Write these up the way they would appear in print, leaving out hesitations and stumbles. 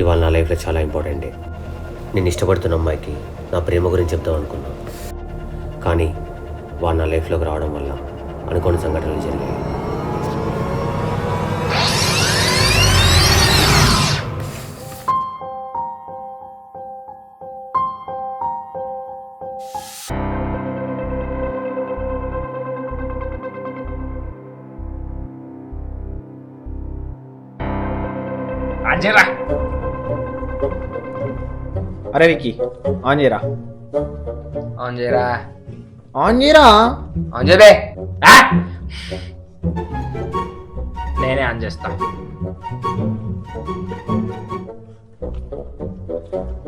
ఇవాళ నా లైఫ్లో చాలా ఇంపార్టెంట్ డే. నేను ఇష్టపడుతున్న అమ్మాయికి నా ప్రేమ గురించి చెప్దాం అనుకున్నా, కానీ వాడు నా లైఫ్లోకి రావడం వల్ల అనుకోని సంఘటనలు జరిగాయి. అరే విక్కీ ఆన్ చేయరా ఆన్ చేయరా ఆన్ చేయరా ఆన్ చేయబే నేనే ఆన్ చేస్తా.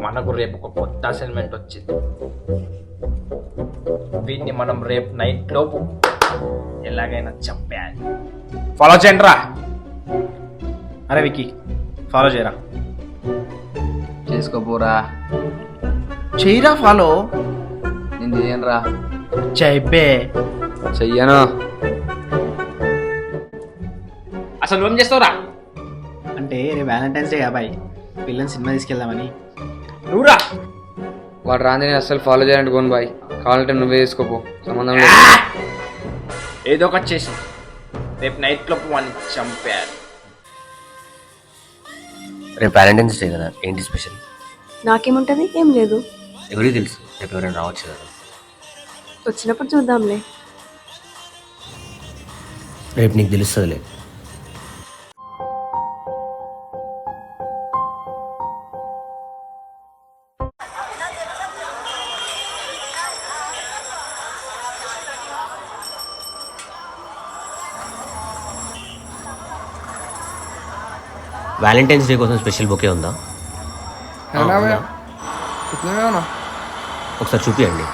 మనకు రేపు ఒక కొత్త అసైన్మెంట్ వచ్చింది. వీటిని మనం రేపు నైట్ లోపు ఎలాగైనా చంపేయాలి. ఫాలో చేయండి రా. అరే విక్కీ ఫాలో చేయరా. చేసుకోపోరా. చేయరా ఫాలో. నేను చేయను రా. చెప్పే చెయ్యను. అసలు ఏం చేస్తావురా? అంటే రేపు వ్యాలంటైన్స్ డే అబ్బాయి, పిల్లని సినిమా తీసుకెళ్దామని. నువ్వురా. వాడు రాంది అసలు ఫాలో చేయాలంటే పోను బాయ్. కావాలంటే నువ్వే చేసుకోపో, సంబంధం లేదు. ఏదో ఒకటి చేసి రేపు నైట్ లోపు వాడిని చంపేయాలి. రేపు వ్యాలంటైన్స్ డే కదా, ఏంటి స్పెషల్? నాకేముంటది, ఏం లేదు. ఎవరికి తెలుసు, రేపు ఎవరైనా రావచ్చు కదా. వచ్చినప్పుడు చూద్దాంలే. రేపు నీకు తెలుస్తుందిలే. వ్యాలంటైన్స్ డే కోసం స్పెషల్ బొకే ఉందా? ఉందా? कितने में होना? ఒకసారి చూపియండి.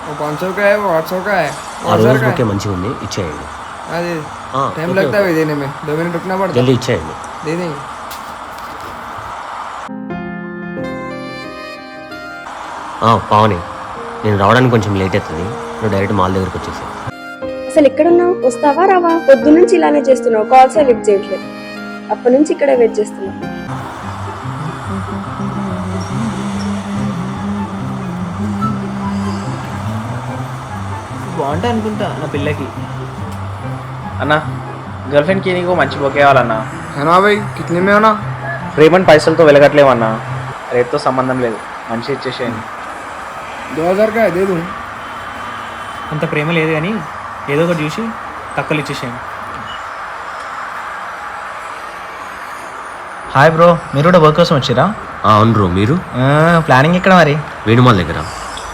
वो 500 का है, वो 800 का है, ఆ రోజు బొకే మంచిగా ఉంది, ఇచ్చేయండి. अरे हाँ, टाइम ओके, लगता है ओके। भाई देने में, 2 मिनट रुकना पड़ता జల్దీ है. ఇచ్చేయండి. दे देंगे. పావని, నేను రావడానికి కొంచెం లేట్ అవుతుంది, నువ్వు డైరెక్ట్ మాల్ దగ్గరకు వచ్చేసి. అసలు ఎక్కడున్నావు? వస్తావా రావా? పొద్దు నుంచి ఇలానే చేస్తున్నావు, కాల్స్ లిఫ్ట్ చేయట్లేదు. అప్పటి నుంచి ఇక్కడే వెయిట్ చేస్తున్నా. బాగుంటాయి అనుకుంటా నా పిల్లకి. అన్నా గర్ల్ ఫ్రెండ్కి నీకు మంచి బొకే కావాలన్నా. है ना भाई, कितने में होना? ప్రేమని పైసలతో వెలగట్లేవన్నా, రేపుతో సంబంధం లేదు, మంచి ఇచ్చేసేయండి. 2000 का है, दे दूँ. అంత ప్రేమ లేదు కానీ ఏదో ఒకటి చూసి తక్కువలు ఇచ్చేసేయండి. హాయ్ బ్రో, మీరు కూడా వర్క్ కోసం వచ్చిరా? అవును బ్రో, మీరు? ప్లానింగ్ ఎక్కడ మరి? వేణుమాల్ దగ్గర.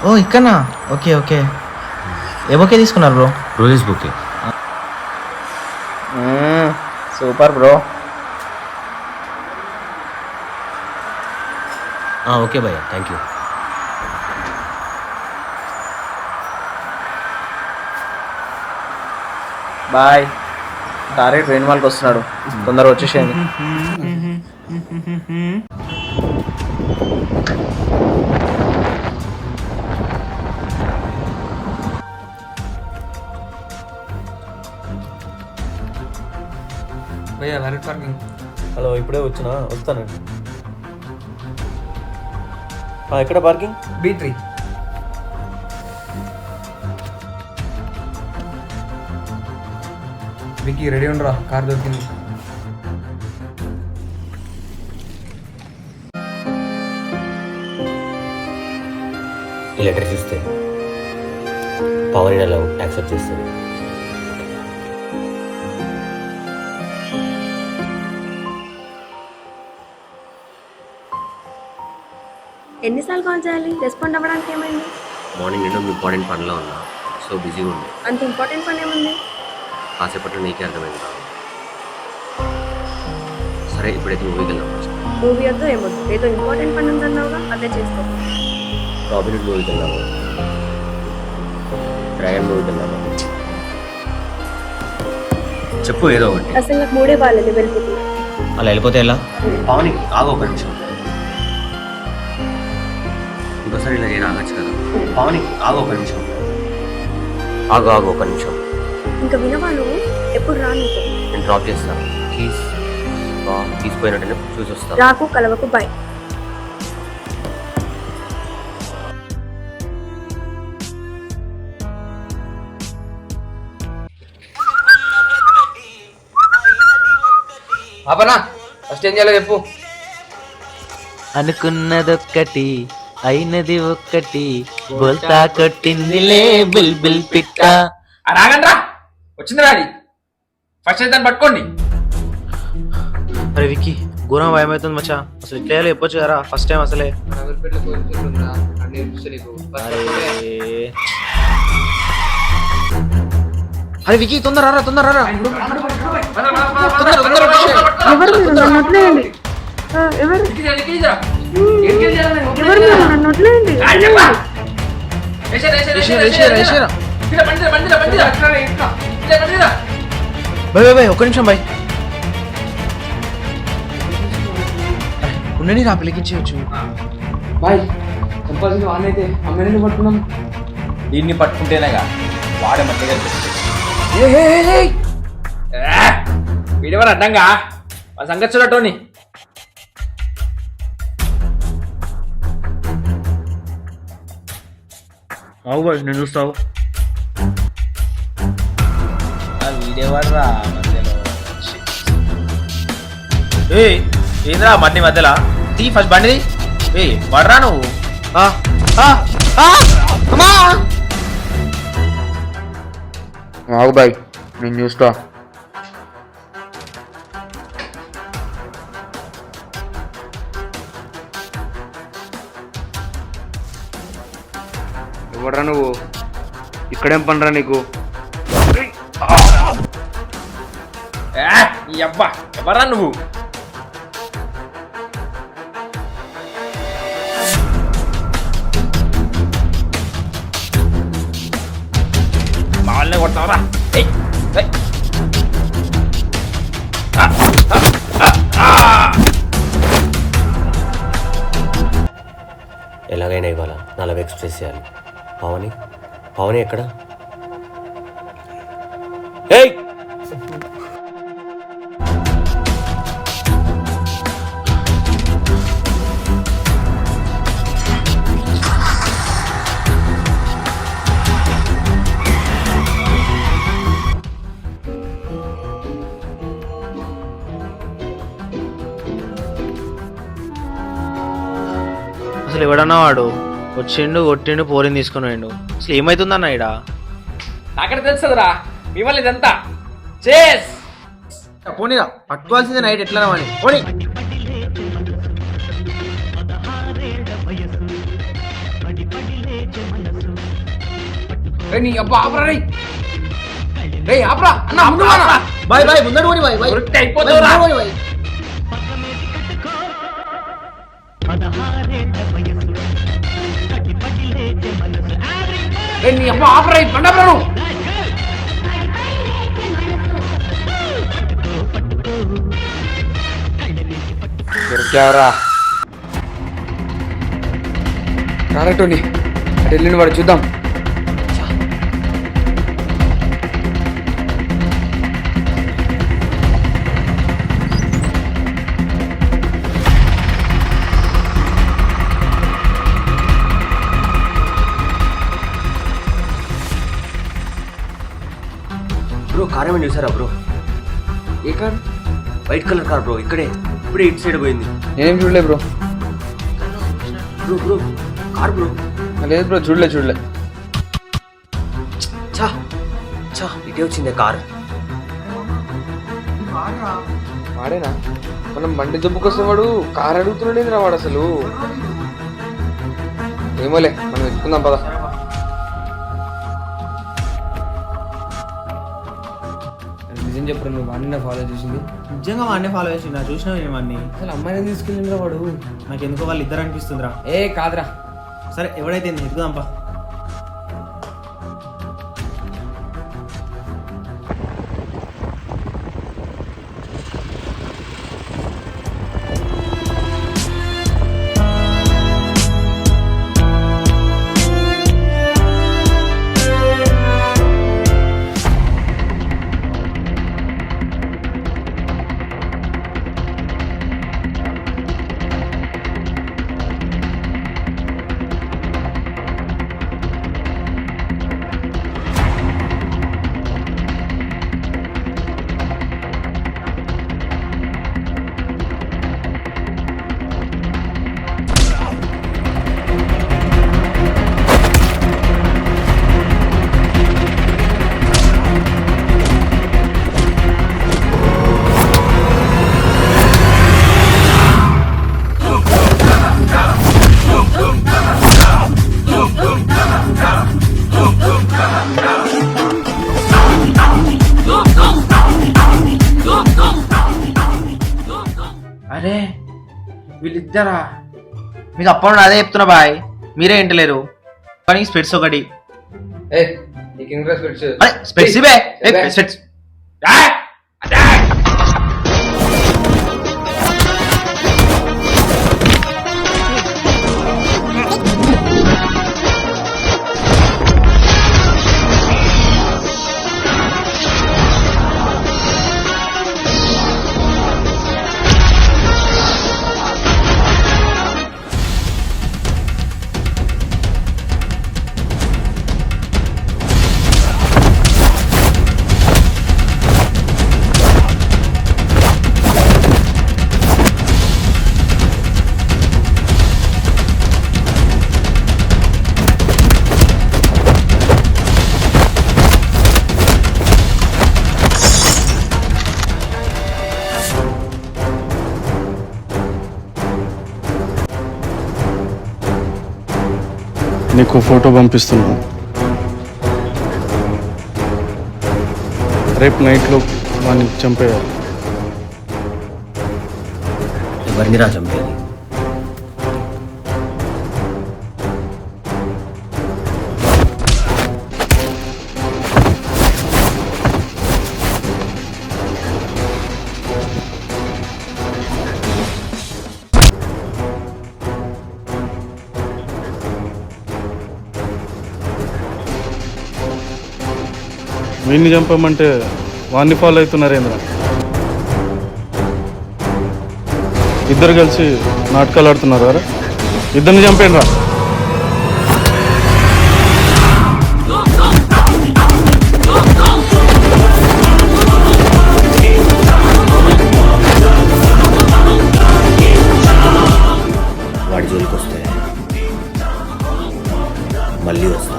ఓ ఇక్కడనా? Okay okay. ఏ బొకే తీసుకున్నారు bro? Roses bouquet. Super bro. Okay భయ్యా, థ్యాంక్ యూ. బాయ్. డైరెక్ట్ వేణుమాల్కి వస్తున్నాడు, తొందరగా వచ్చేసేయండి. भैया वैलेट पार्किंग. హలో, ఇప్పుడే వస్తానండి. ఎక్కడ పార్కింగ్? B3. వికీ రెడీ ఉండరా, కార్ దొరికింది. ఈ లెటర్ చూస్తే పవన్ ఎలా యాక్సెప్ట్ చేస్తుంది. ఎన్నిసార్లు కాల్ చేయాలి? రెస్పాండ్ అవ్వడానికి ఏమైంది? మార్నింగ్ నేను ఇంపార్టెంట్ పనిలో ఉన్నా, సో బిజీగా ఉంది. అంత ఇంపార్టెంట్ పని ఏముంది? కాసేపట్లో నీకే అర్థమైంది. సరే, ఇప్పుడైతే మూవీకి వెళ్దాం. మూవీ వద్దు ఏమొద్దు, ఏదో ఇంపార్టెంట్ పని ఉందన్నావుగా, అదే చేసుకో. రాబిన్ హుడ్ మూవీకి వెళ్దాము, డ్రాగన్ మూవీకి వెళ్దాము. చెప్పు ఏదో ఒకటి. అసలు నాకు మూడే బాగాలేదు, వెళ్ళిపోతున్నా. అలా వెళ్ళిపోతే ఎలా? పావని ఆగు ఒక నిమిషం. ఇంకోసారి ఇలా నేను ఆగచ్చు కదా. పావని ఆగు ఒక నిమిషం. ఆగు ఒక నిమిషం. ఇంకా వినవా నువ్వు? ఎప్పుడు రా నీకు? నేను డ్రాప్ చేస్తాను ప్లీజ్. తీసిపోయినట్టు చూసి వస్తా. రాకు కలవకు బాయ్. పాపనా ఫస్ట్ ఏం చేయాలో చెప్పు. అనుకున్నదొక్కటి అయినది ఒక్కటి బోల్తా కొట్టిందిలే బుల్బుల్ పిట్ట. రాగండ్రా వచ్చింది రాడి ఫస్ట్ అయితే దాన్ని పట్టుకోండి. అరే విక్కీ ఘోరం భయం అవుతుంది మచ్చా. అసలు ఇట్లా చెప్పొచ్చు కదా ఫస్ట్ టైం అసలే. అరే విక్కీ తొందర రా తొందర రా. ఎవరు మీరు? నన్ను వదిలేయండి. ఎవరు ఎవరు మీరు? నన్ను వదిలేయండి. బాయ్ బాయ్ ఒక్క నిమిషం బాయ్. ఉండని రా పిలికించవచ్చు. బాయ్ చెప్పాల్సింది వాడినైతే అమ్మని పట్టుకున్నాం. దీన్ని పట్టుకుంటేనేగా వాడే మధ్యగా వీడెవరు అడ్డంగా మా సంగతి చూడటోని. అవు బాయ్ నేను చూస్తావు. వీడెవర్రా మధ్యలో. ఏ ఏంద్రా బండి మధ్యలో తీ ఫస్ట్ బండిది. ఏ పడరా నువ్వు. ఆగు బాయ్ నేను చూస్తా. ఎవడరా నువ్వు? ఇక్కడేం పనిరా నీకు? అబ్బా ఎవరా నువ్వు? మా వాళ్ళనే కొడతావరా? ఎలాగైనా ఇవాళ నా లవ్ ఎక్స్ప్రెస్ చేయాలి. పావని పావని ఎక్కడ? ఏయ్ అసలు ఎవడన్నా వాడు వచ్చిండు కొట్టిండు పోరిని తీసుకుని పోయిండు. అసలు ఏమైతుందన్న ఇడ? నాకడ తెలుసురా మీ వల్ల ఇదంతా. చేస్ పోనీరా పట్టుకోవాల్సిందే నైట్ ఎట్లా అని పోనీ. బాయ్ బాయ్ ముందడు పోనీ బాయ్ బాయ్ అయిపోతావురా. దొరికావరా రారటోని అటు వెళ్ళిన వాడు చూద్దాం. బ్రో కార్ ఏమైనా చూసారా బ్రో? ఏ car? White colour car bro. ఇక్కడే ఇప్పుడే ఇటు సైడ్ పోయింది. నేనేం చూడలే bro. Bro bro car bro. లేదు బ్రో చూడలే. చా చా ఇటే వచ్చిందే కార్. వాడేనా? మనం బండి జబ్బుకొస్తే వాడు కార్ అడుగుతున్నాడేంద్రా వాడు అసలు. ఏమోలే మనం వెతుకుందాం పద. నిజం చెప్పరు నువ్వు వాడిని ఫాలో చేసింది? నిజంగా వాడిని ఫాలో చేసిండు. చూసినావు ఏమని? అసలు అమ్మాయిని తీసుకెళ్ళిండ్రా వాడు. నాకు ఎందుకో వాళ్ళు ఇద్దరు అనిపిస్తుందిరా. ఏ కాదురా. సరే ఎవడైతే ఎదుగుదాంపా. వీళ్ళిద్దరా? మీకు అప్పుడు అదే చెప్తున్నా బాయ్, మీరే వింటలేరు. కానీ స్పెట్స్ ఒకటి, ఏ నీకు ఇంగ్లీష్ స్పెట్స్ అరే స్పెట్స్ ఇవే, స్పెట్స్. నీకు ఫోటో పంపిస్తున్నాను. రేపు నైట్లో వాడిని చంపేయాలి. ఎవరిని రా చంపేది? వీడిని చంపమంటే వాడిని ఫాలో అవుతున్నారేంద్ర? ఇద్దరు కలిసి నాటకాలు ఆడుతున్నారు రా. ఇద్దరిని చంపేయండి రా. వాడి జోలికి వస్తే మళ్ళీ వస్తా.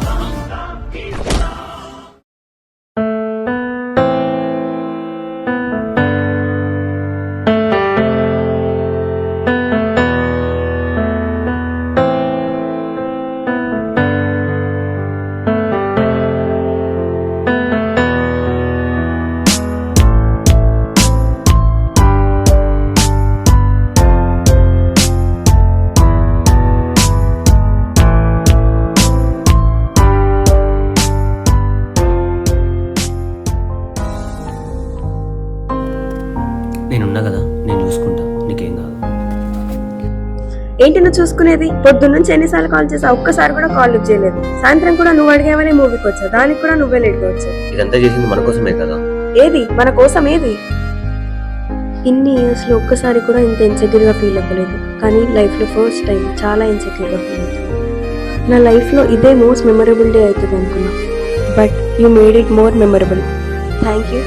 నేనున్నా కదా, నేను చూసుకుంటా, నీకేం కాదు. ఏంటి నువ్వు చూసుకునేది? పొద్దున్న నుంచి ఎన్నిసార్లు కాల్ చేసా, ఒక్కసారి కూడా కాల్ లిఫ్ట్ చేయలేదు. సాయంత్రం కూడా నువ్వు అడిగావనే మూవీకి వచ్చా, దానికి కూడా నువ్వే లేట్గా వచ్చావు. ఇదంతా చేసింది మన కోసమే కదా. ఏది మన కోసం? ఏది? ఇన్ని ఇయర్స్ లో ఒక్కసారి కూడా ఇంత ఇన్సెక్యూర్ గా ఫీల్ అవ్వలేదు, కానీ లైఫ్ లో ఫస్ట్ టైం చాలా ఇన్సెక్యూర్ గా ఫీల్ అవుతుంది. నా లైఫ్ లో ఇదే మోస్ట్ మెమరబుల్ డే అవుతుంది అనుకున్నా, but you made it more memorable. Thank you.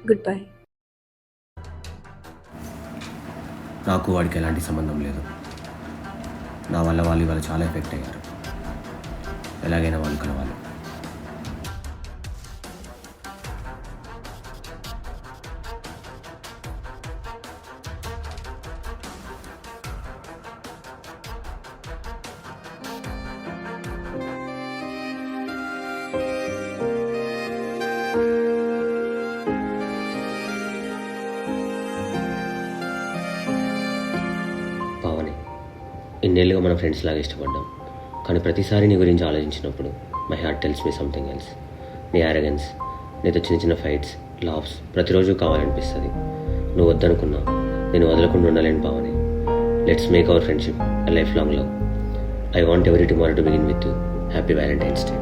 Good bye. నాకు వాడికి ఎలాంటి సంబంధం లేదు. నా వల్ల వాళ్ళు ఇవాళ చాలా ఎఫెక్ట్ అయ్యారు. ఎలాగైనా వాళ్ళు కలవాలి. పావని, ఇన్నేళ్ళుగా మన ఫ్రెండ్స్ లాగా ఇష్టపడ్డాం, కానీ ప్రతిసారి నీ గురించి ఆలోచించినప్పుడు my heart tells me something else. నీ యారగెన్స్, నీతో చిన్న చిన్న ఫైట్స్, లాఫ్స్ ప్రతిరోజు కావాలనిపిస్తుంది. నువ్వు వద్దనుకున్నా నేను వదలకుండా ఉండలేను Pavani. Let's make our friendship a life long love. I want every tomorrow to begin with you. Happy Valentine's day.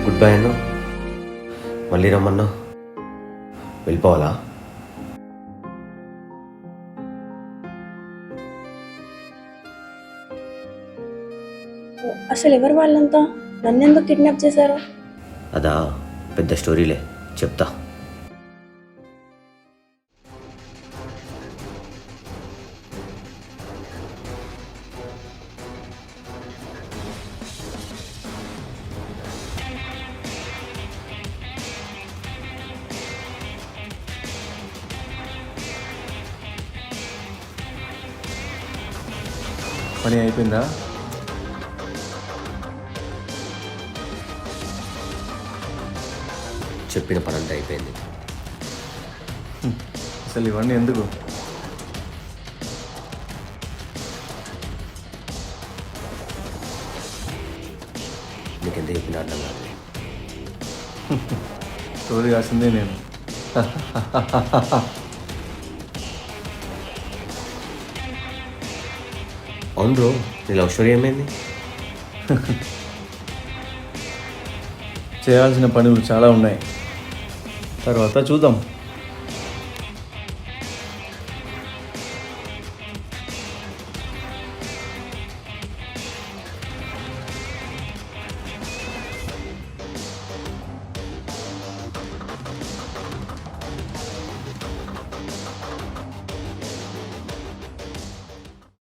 Good bye అన్నా. మళ్ళీ రమ్మన్నా. వెళ్ళిపోవాలా? అసలు ఎవరు వాళ్ళంతా? నన్నెందుకు కిడ్నాప్ చేశారు? అదా పెద్ద స్టోరీలే, చెప్తా. పని అయిపోయిందా? చెప్పిన పని అంతా అయిపోయింది. అసలు ఇవన్నీ ఎందుకు? నీకు ఎంత చెప్పిన అర్థం కాదు. స్టోరీ రాసిందే నేను. అవును బ్రో, నీ లవ్ స్టోరీ ఏమైంది? చేయాల్సిన పనులు చాలా ఉన్నాయి, తర్వాత చూద్దాం.